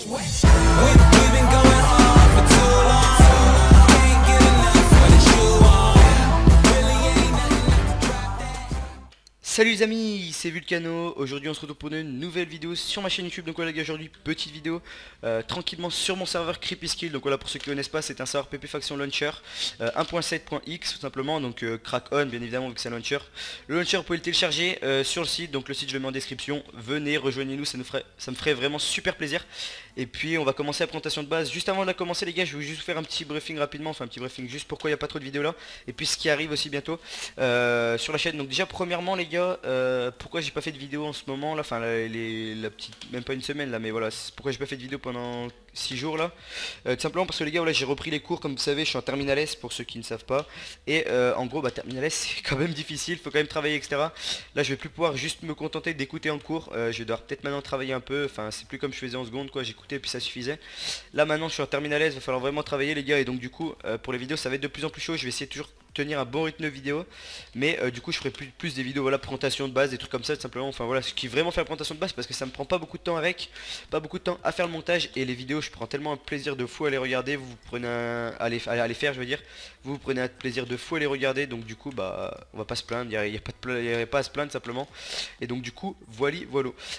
We've been going hard for too long. Can't get enough of the shoe on. Really ain't nothing left to drop that. Salut les amis, c'est Vulcano. Aujourd'hui on se retrouve pour une nouvelle vidéo sur ma chaîne YouTube. Donc voilà les gars, aujourd'hui petite vidéo tranquillement sur mon serveur Creepy Skill. Donc voilà, pour ceux qui connaissent pas, c'est un serveur PP Faction Launcher 1.7.x tout simplement. Donc crack on bien évidemment vu que c'est un launcher. Le launcher vous pouvez le télécharger sur le site. Donc le site je le mets en description. Venez, rejoignez-nous, ça me ferait vraiment super plaisir. Et puis on va commencer la présentation de base. Juste avant de la commencer les gars, je vais juste vous faire un petit briefing rapidement. Enfin un petit briefing juste pourquoi il n'y a pas trop de vidéos là. Et puis ce qui arrive aussi bientôt sur la chaîne. Donc déjà premièrement les gars, pourquoi j'ai pas fait de vidéo en ce moment là. Enfin la petite, même pas une semaine là, mais voilà, pourquoi j'ai pas fait de vidéo pendant 6 jours là. Tout simplement parce que les gars, voilà, j'ai repris les cours comme vous savez, je suis en terminale S pour ceux qui ne savent pas. Et en gros bah terminale S c'est quand même difficile, faut quand même travailler etc. Là je vais plus pouvoir juste me contenter d'écouter en cours, je vais devoir peut-être maintenant travailler un peu. Enfin c'est plus comme je faisais en seconde quoi, j'écoutais et puis ça suffisait. Là maintenant je suis en terminale S, va falloir vraiment travailler les gars. Et donc du coup pour les vidéos ça va être de plus en plus chaud. Je vais essayer toujours tenir un bon rythme de vidéo, mais du coup je ferai plus des vidéos, voilà, présentation de base, des trucs comme ça tout simplement. Enfin voilà, ce qui vraiment fait la présentation de base, parce que ça me prend pas beaucoup de temps avec, pas beaucoup de temps à faire le montage. Et les vidéos je prends tellement un plaisir de fou à les regarder, vous prenez à les faire je veux dire, vous prenez un plaisir de fou à les regarder. Donc du coup bah on va pas se plaindre, il y a pas à se plaindre simplement. Et donc du coup voilà.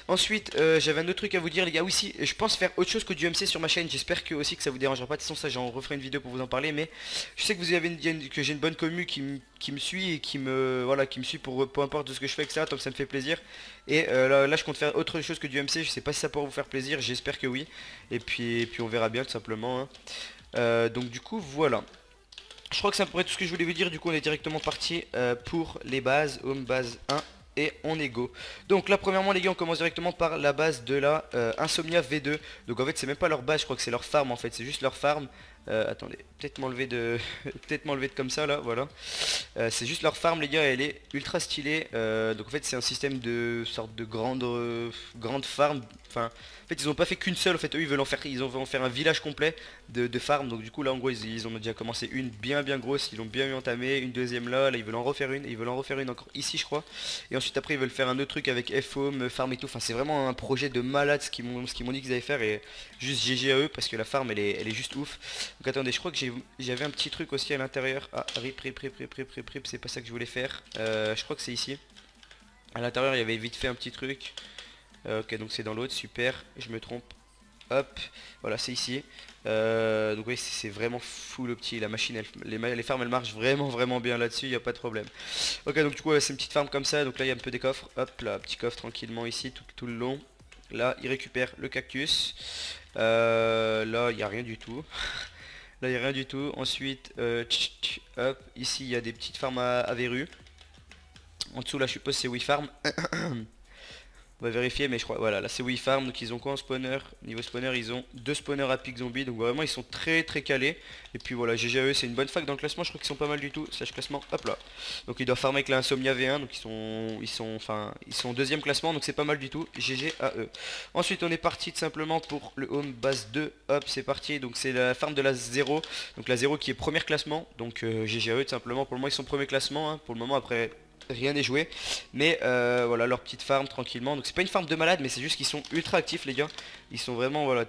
Ensuite j'avais un autre truc à vous dire les gars. Oui si, je pense faire autre chose que du MC sur ma chaîne, j'espère que aussi que ça vous dérangera pas. De toute façon ça j'en referai une vidéo pour vous en parler, mais je sais que vous avez que j'ai une bonne commu qui me suit et qui me suit pour peu importe de ce que je fais etc, tant que ça me fait plaisir. Et là je compte faire autre chose que du MC, je sais pas si ça pourra vous faire plaisir, j'espère que oui. Et puis on verra bien tout simplement hein. Donc du coup voilà, je crois que ça pourrait être tout ce que je voulais vous dire. Du coup on est directement parti pour les bases, home base 1. Et on est go. Donc là premièrement les gars, on commence directement par la base de la Insomnia V2. Donc en fait c'est même pas leur base, je crois que c'est leur farm en fait, c'est juste leur farm. Attendez, peut-être m'enlever de peut-être m'enlever de comme ça là, voilà. C'est juste leur farm les gars, elle est ultra stylée. Donc en fait c'est un système de sorte de grande farm. Enfin en fait ils ont pas fait qu'une seule, en fait eux ils veulent en faire un village complet de farm. Donc du coup là en gros ils ont déjà commencé une bien grosse, ils l'ont bien entamé, une deuxième là ils veulent en refaire une, et ils veulent en refaire une encore ici je crois. Et ensuite après ils veulent faire un autre truc avec FOM, farm et tout. Enfin c'est vraiment un projet de malade ce qu'ils m'ont dit qu'ils allaient faire. Et juste GG à eux parce que la farm elle est juste ouf. Donc attendez, je crois que j'avais un petit truc aussi à l'intérieur. Ah rip, c'est pas ça que je voulais faire. Je crois que c'est ici. À l'intérieur il y avait vite fait un petit truc. Ok donc c'est dans l'autre, super, je me trompe. Hop, voilà c'est ici. Donc oui c'est vraiment fou le petit, la machine, les farms elles marchent vraiment bien là-dessus, il n'y a pas de problème. Ok donc du coup ouais, c'est une petite farm comme ça. Donc là il y a un peu des coffres, hop là, petit coffre tranquillement ici tout le long. Là il récupère le cactus. Là il n'y a rien du tout. Là il n'y a rien du tout. Ensuite hop, ici il y a des petites farms à verrues. En dessous là je suppose c'est WeFarm. On va vérifier, mais je crois, voilà, là c'est WeFarm. Donc ils ont quoi en spawner? Niveau spawner ils ont 2 spawners à pic zombie. Donc vraiment ils sont très calés. Et puis voilà, GG à eux, c'est une bonne fac dans le classement. Je crois qu'ils sont pas mal du tout, slash classement, hop là. Donc ils doivent farmer avec la Insomnia V1. Donc ils sont deuxième classement. Donc c'est pas mal du tout, GG à eux. Ensuite on est parti tout simplement pour le home base 2. Hop c'est parti, donc c'est la farm de la 0. Donc la 0 qui est premier classement. Donc GG à eux tout simplement. Pour le moment ils sont premier classement hein. Pour le moment après rien n'est joué, mais voilà leur petite farm tranquillement. Donc c'est pas une farm de malade, mais c'est juste qu'ils sont ultra actifs les gars. Ils sont vraiment voilà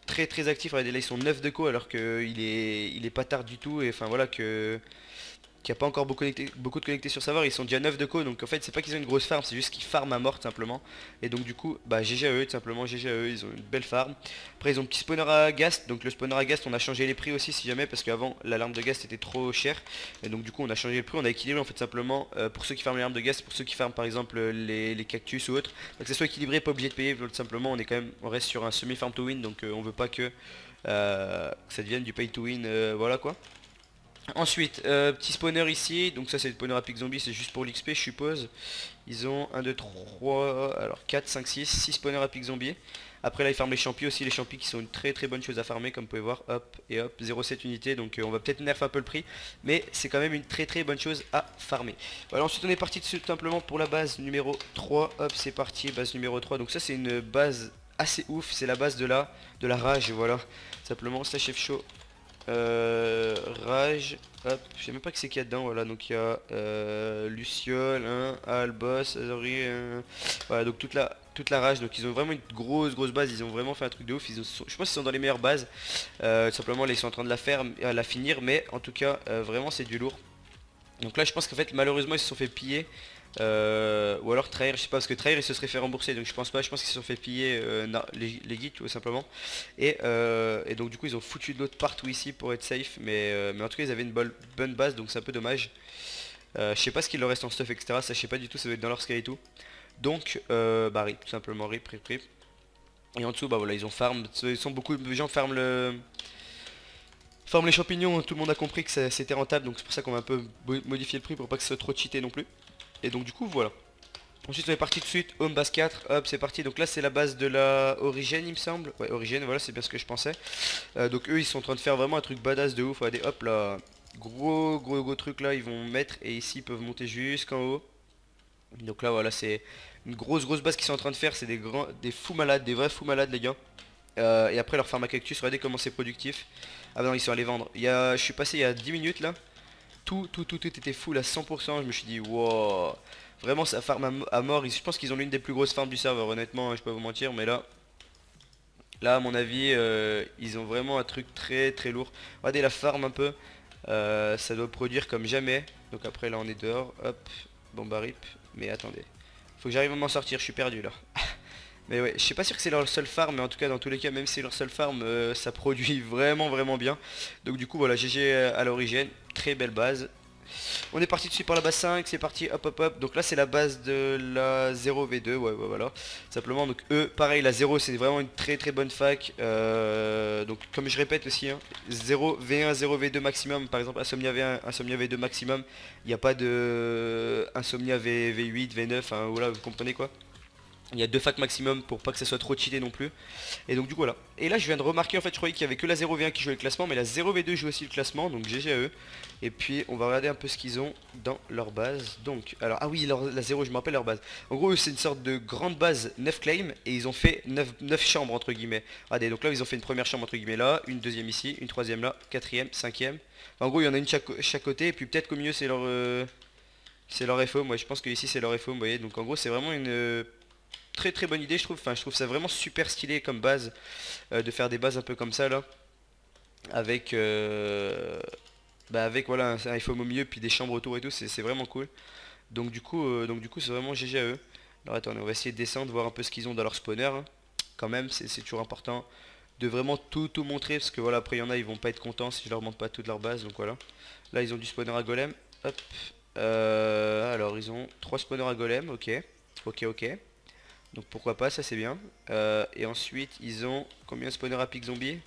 très actifs. Regardez là ils sont 9 de co alors qu'il est pas tard du tout. Et enfin voilà qu'il n'y a pas encore beaucoup de connectés sur serveur, ils sont déjà 9 de co. Donc en fait c'est pas qu'ils ont une grosse farm, c'est juste qu'ils farment à mort simplement. Et donc du coup bah GG à eux tout simplement, GG à eux, ils ont une belle farm. Après ils ont un petit spawner à ghast. Donc le spawner à ghast on a changé les prix aussi si jamais, parce qu'avant l'alarme de ghast était trop chère. Et donc du coup on a changé le prix, on a équilibré en fait simplement pour ceux qui farment l'alarme de ghast, pour ceux qui farment par exemple les cactus ou autres. Donc que ce soit équilibré, pas obligé de payer tout simplement. On reste sur un semi farm to win, donc on veut pas que ça devienne du pay to win, voilà quoi. Ensuite, petit spawner ici, donc ça c'est le spawner à pic zombie, c'est juste pour l'XP je suppose. Ils ont 1, 2, 3, alors 4, 5, 6 spawners à pic zombie. Après là ils farment les champis aussi, les champis qui sont une très bonne chose à farmer comme vous pouvez voir, hop et hop, 0,7 unités. Donc on va peut-être nerf un peu le prix, mais c'est quand même une très bonne chose à farmer. Voilà, ensuite on est parti tout simplement pour la base numéro 3, hop c'est parti, base numéro 3. Donc ça c'est une base assez ouf, c'est la base de la rage, voilà. Simplement ça chef chaud. Rage, hop, je sais même pas que c'est qu'il y a dedans, voilà, donc il y a Luciole, Albos, Azori, voilà, donc toute la toute la rage. Donc ils ont vraiment une grosse base, ils ont vraiment fait un truc de ouf. Je pense qu'ils sont dans les meilleures bases. Simplement là ils sont en train de la faire, la finir, mais en tout cas vraiment c'est du lourd. Donc là je pense qu'en fait malheureusement ils se sont fait piller. Ou alors Trair, je sais pas, parce que Trair il se serait fait rembourser, donc je pense pas, je pense qu'ils se sont fait piller les guides tout simplement. Et donc du coup ils ont foutu de l'autre partout ici pour être safe, mais en tout cas ils avaient une bonne base, donc c'est un peu dommage. Je sais pas ce qu'il leur reste en stuff, etc. Ça je sais pas du tout, ça doit être dans leur sky et tout. Donc bah rip, tout simplement rip. Et en dessous bah voilà ils ont farm, beaucoup de gens farment les champignons, tout le monde a compris que c'était rentable, donc c'est pour ça qu'on va un peu modifier le prix pour pas que ce soit trop cheaté non plus. Et donc du coup voilà. Ensuite on est parti tout de suite, home base 4, hop c'est parti. Donc là c'est la base de la Origène il me semble. Ouais Origène, voilà c'est bien ce que je pensais. Donc eux ils sont en train de faire vraiment un truc badass de ouf. Regardez hop là, gros truc là ils vont mettre. Et ici ils peuvent monter jusqu'en haut. Donc là voilà c'est une grosse base qu'ils sont en train de faire. C'est des fous malades, des vrais fous malades les gars. Et après leur farm à cactus, regardez comment c'est productif. Ah bah non ils sont allés vendre. Je suis passé il y a 10 minutes là. Tout était full à 100%. Je me suis dit wow, vraiment ça farm à mort. Je pense qu'ils ont l'une des plus grosses farms du serveur honnêtement, je peux pas vous mentir. Mais là à mon avis ils ont vraiment un truc très lourd. Regardez la farm un peu, ça doit produire comme jamais. Donc après là on est dehors, hop, bon bah rip. Mais attendez, faut que j'arrive à m'en sortir, je suis perdu là. Mais ouais, je suis pas sûr que c'est leur seule farm, mais en tout cas dans tous les cas, même si c'est leur seule farm, ça produit vraiment bien. Donc du coup voilà, GG à l'origine, très belle base. On est parti dessus par la base 5, c'est parti, hop. Donc là c'est la base de la 0v2, ouais voilà. Simplement, donc eux, pareil, la 0 c'est vraiment une très bonne fac. Donc comme je répète aussi, hein, 0v1, 0v2 maximum, par exemple Insomnia V1, Insomnia V2 maximum. Il n'y a pas de Insomnia V8, V9, hein, voilà, vous comprenez quoi. Il y a 2 facs maximum pour pas que ça soit trop cheaté non plus. Et donc du coup voilà. Et là je viens de remarquer en fait, je croyais qu'il y avait que la 0v1 qui jouait le classement, mais la 0v2 joue aussi le classement, donc GG à eux. Et puis on va regarder un peu ce qu'ils ont dans leur base. Donc alors ah oui la 0 je me rappelle leur base. En gros c'est une sorte de grande base 9 claims et ils ont fait 9 chambres entre guillemets. Regardez donc là ils ont fait une première chambre entre guillemets là, une deuxième ici, une troisième là, quatrième, cinquième. Enfin, en gros il y en a une chaque côté et puis peut-être qu'au milieu c'est leur FO. Moi je pense que ici c'est leur FO, vous voyez. Donc en gros c'est vraiment une très bonne idée je trouve. Enfin je trouve ça vraiment super stylé comme base, de faire des bases un peu comme ça là avec avec voilà un iPhone au milieu puis des chambres autour et tout, c'est vraiment cool. Donc du coup c'est vraiment GG à eux. Alors attendez, on va essayer de descendre, voir un peu ce qu'ils ont dans leur spawner, hein. Quand même c'est toujours important de vraiment tout montrer, parce que voilà après il y en a ils vont pas être contents si je leur montre pas toute leur base. Donc voilà, là ils ont du spawner à golem, hop. Alors ils ont 3 spawners à golem, ok. Donc pourquoi pas, ça c'est bien. Et ensuite ils ont combien de spawners à pic zombie?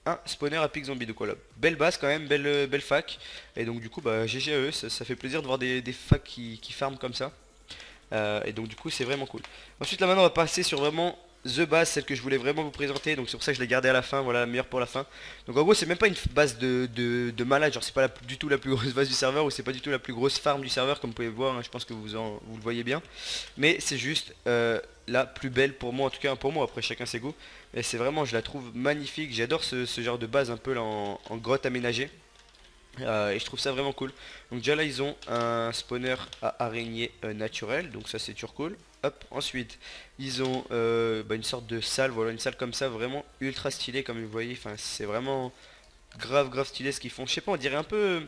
Un spawner à pic zombie. Donc voilà, belle base quand même, belle fac. Et donc du coup bah GG à eux, ça fait plaisir de voir des facs qui farment comme ça. Et donc du coup c'est vraiment cool. Ensuite là maintenant on va passer sur vraiment the base, celle que je voulais vraiment vous présenter. Donc c'est pour ça que je l'ai gardée à la fin, voilà la meilleure pour la fin. Donc en gros c'est même pas une base de malade, genre c'est pas du tout la plus grosse base du serveur, ou c'est pas du tout la plus grosse farm du serveur comme vous pouvez voir, hein. Je pense que vous le voyez bien. Mais c'est juste la plus belle pour moi, en tout cas pour moi, après chacun ses goûts. Et c'est vraiment, je la trouve magnifique, j'adore ce genre de base un peu là en grotte aménagée. Et je trouve ça vraiment cool. Donc déjà là ils ont un spawner à araignée naturel, donc ça c'est toujours cool. Hop, ensuite ils ont une sorte de salle, voilà une salle comme ça, vraiment ultra stylée comme vous voyez. Enfin c'est vraiment grave stylé ce qu'ils font. Je sais pas, on dirait un peu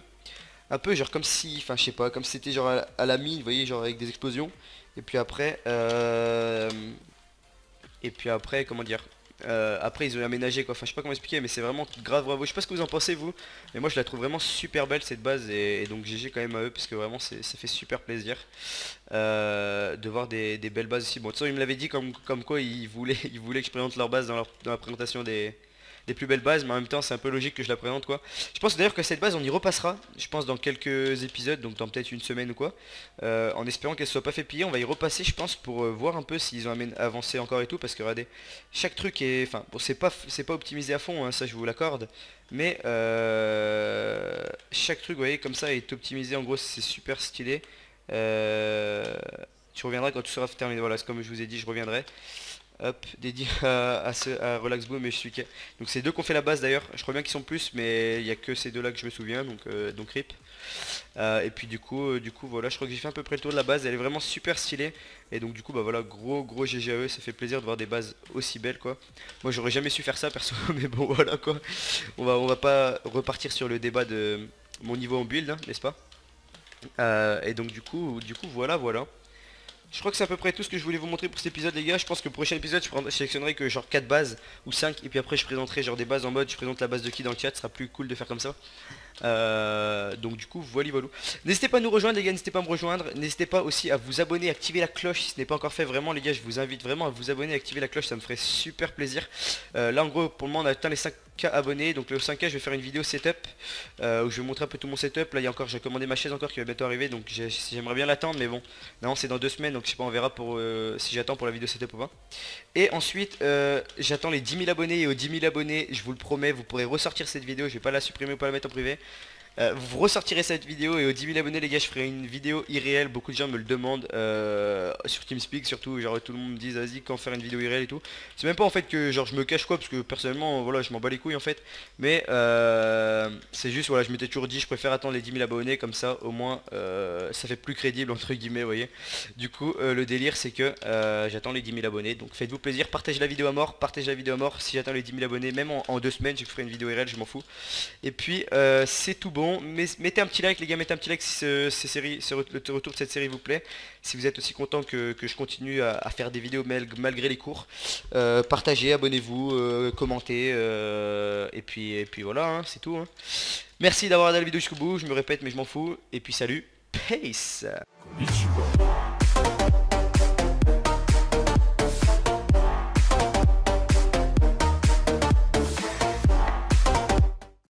genre comme si, enfin je sais pas, comme si c'était genre à la mine, vous voyez, genre avec des explosions. Et puis après comment dire, après ils ont aménagé quoi, enfin je sais pas comment expliquer, mais c'est vraiment grave bravo. Je sais pas ce que vous en pensez vous, mais moi je la trouve vraiment super belle cette base. Et donc GG quand même à eux, parce que vraiment ça fait super plaisir de voir des belles bases ici. Bon de toute façon ils me l'avaient dit comme quoi ils voulaient que je présente leur base dans la présentation des plus belles bases, mais en même temps c'est un peu logique que je la présente quoi. Je pense d'ailleurs que cette base on y repassera, je pense dans quelques épisodes, donc dans peut-être une semaine ou quoi, en espérant qu'elle soit pas fait piller. On va y repasser je pense pour voir un peu s'ils ont avancé encore et tout, parce que regardez, chaque truc est, enfin bon c'est pas optimisé à fond, hein, ça je vous l'accorde, mais chaque truc vous voyez comme ça est optimisé, en gros c'est super stylé. Tu reviendras quand tout sera terminé, voilà c'est comme je vous ai dit, je reviendrai. hop, dédié à Relax Boom et Shusuke. Donc c'est deux qu'on fait la base d'ailleurs, je crois bien qu'ils sont plus, mais il n'y a que ces deux là que je me souviens, donc RIP. Et puis du coup voilà, je crois que j'ai fait à peu près le tour de la base, elle est vraiment super stylée. Et donc du coup bah voilà, gros GG à eux, ça fait plaisir de voir des bases aussi belles quoi. Moi j'aurais jamais su faire ça perso, mais bon voilà quoi. On va pas repartir sur le débat de mon niveau en build, hein, n'est-ce pas? Et donc du coup voilà. Je crois que c'est à peu près tout ce que je voulais vous montrer pour cet épisode les gars. Je pense que le prochain épisode je sélectionnerai que genre 4 bases ou 5 et puis après je présenterai genre des bases en mode je présente la base de qui dans le chat, ce sera plus cool de faire comme ça. Donc du coup voilà. N'hésitez pas à nous rejoindre les gars, n'hésitez pas à me rejoindre. N'hésitez pas aussi à vous abonner, activer la cloche si ce n'est pas encore fait. Vraiment les gars, je vous invite vraiment à vous abonner, activer la cloche, ça me ferait super plaisir. Là en gros pour le moment on a atteint les 5K abonnés. Donc le 5K je vais faire une vidéo setup où je vais vous montrer un peu tout mon setup. Là il y a encore, j'ai commandé ma chaise encore qui va bientôt arriver. Donc j'aimerais bien l'attendre mais bon, non c'est dans 2 semaines. Donc je sais pas, on verra pour si j'attends pour la vidéo setup ou pas. Et ensuite j'attends les 10 000 abonnés. Et aux 10 000 abonnés je vous le promets, vous pourrez ressortir cette vidéo. Je vais pas la supprimer ou pas la mettre en privé. Vous ressortirez cette vidéo et aux 10 000 abonnés les gars je ferai une vidéo irréelle. Beaucoup de gens me le demandent sur TeamSpeak surtout, genre tout le monde me dit vas-y quand faire une vidéo irréelle et tout. C'est même pas en fait que genre je me cache quoi, parce que personnellement voilà je m'en bats les couilles en fait. Mais c'est juste voilà, je m'étais toujours dit je préfère attendre les 10 000 abonnés, comme ça au moins ça fait plus crédible entre guillemets, vous voyez. Du coup le délire c'est que j'attends les 10 000 abonnés. Donc faites-vous plaisir, partagez la vidéo à mort, si j'attends les 10 000 abonnés, même en 2 semaines je ferai une vidéo irréelle, je m'en fous. Et puis c'est tout bon. Mais mettez un petit like les gars, mettez un petit like si le retour de cette série vous plaît. Si vous êtes aussi content que je continue à faire des vidéos malgré les cours. Partagez, abonnez-vous, commentez. Et puis voilà, hein, c'est tout. Hein. Merci d'avoir regardé la vidéo jusqu'au bout, je me répète mais je m'en fous. Et puis salut, peace. Konnichiwa.